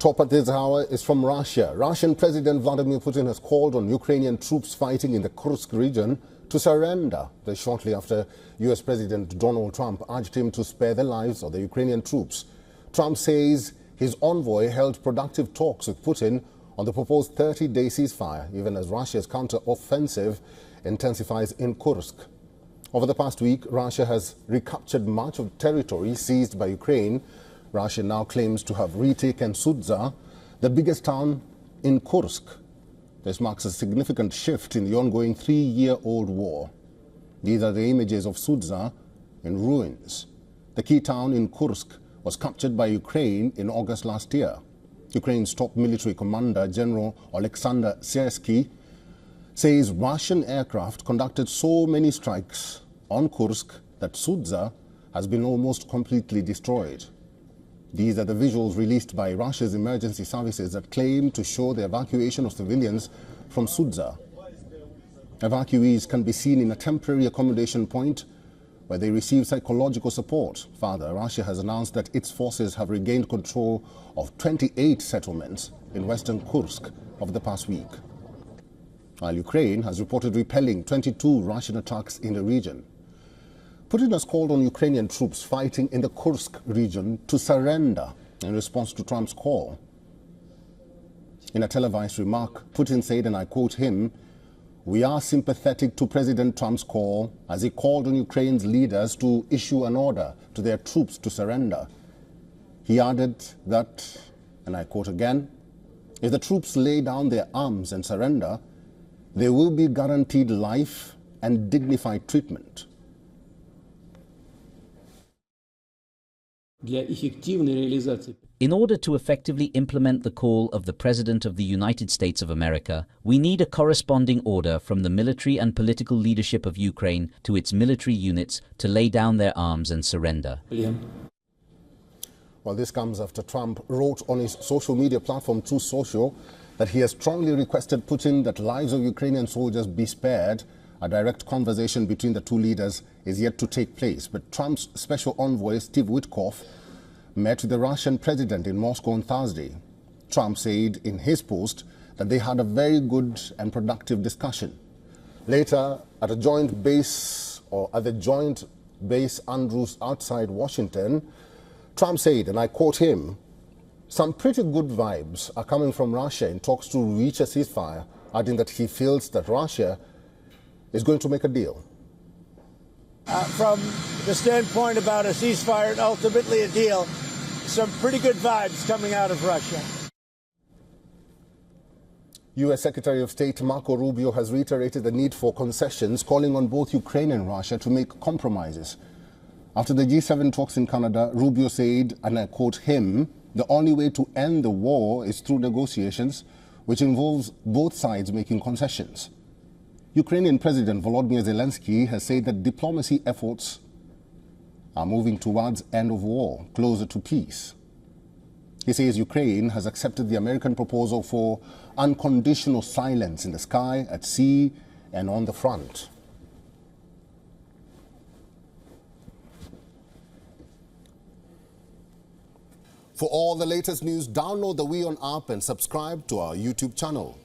Top at this hour is from Russia. Russian President Vladimir Putin has called on Ukrainian troops fighting in the Kursk region to surrender. This shortly after U.S. President Donald Trump urged him to spare the lives of the Ukrainian troops. Trump says his envoy held productive talks with Putin on the proposed 30-day ceasefire, even as Russia's counter-offensive intensifies in Kursk. Over the past week, Russia has recaptured much of territory seized by Ukraine. Russia now claims to have retaken Sudzha, the biggest town in Kursk. This marks a significant shift in the ongoing 3-year-old war. These are the images of Sudzha in ruins. The key town in Kursk was captured by Ukraine in August last year. Ukraine's top military commander, General Alexander Syrskyi, says Russian aircraft conducted so many strikes on Kursk that Sudzha has been almost completely destroyed. These are the visuals released by Russia's emergency services that claim to show the evacuation of civilians from Sudzha. Evacuees can be seen in a temporary accommodation point where they receive psychological support. Further, Russia has announced that its forces have regained control of 28 settlements in western Kursk over the past week, while Ukraine has reported repelling 22 Russian attacks in the region. Putin has called on Ukrainian troops fighting in the Kursk region to surrender in response to Trump's call. In a televised remark, Putin said, and I quote him, "We are sympathetic to President Trump's call as he called on Ukraine's leaders to issue an order to their troops to surrender." He added that, and I quote again, "If the troops lay down their arms and surrender, they will be guaranteed life and dignified treatment." In order to effectively implement the call of the President of the United States of America, we need a corresponding order from the military and political leadership of Ukraine to its military units to lay down their arms and surrender. Well, this comes after Trump wrote on his social media platform Truth Social that he has strongly requested Putin that lives of Ukrainian soldiers be spared. A direct conversation between the two leaders is yet to take place, but Trump's special envoy, Steve Witkoff, met with the Russian president in Moscow on Thursday. Trump said in his post that they had a very good and productive discussion. Later, at the joint base Andrews outside Washington, Trump said, and I quote him, "Some pretty good vibes are coming from Russia in talks to reach a ceasefire," adding that he feels that Russia is going to make a deal. From the standpoint about a ceasefire and ultimately a deal, some pretty good vibes coming out of Russia. U.S. Secretary of State Marco Rubio has reiterated the need for concessions, calling on both Ukraine and Russia to make compromises. After the G7 talks in Canada, Rubio said, and I quote him, "The only way to end the war is through negotiations, which involves both sides making concessions." Ukrainian President Volodymyr Zelensky has said that diplomacy efforts are moving towards end of war, closer to peace. He says Ukraine has accepted the American proposal for unconditional silence in the sky, at sea, and on the front. For all the latest news, download the WION app and subscribe to our YouTube channel.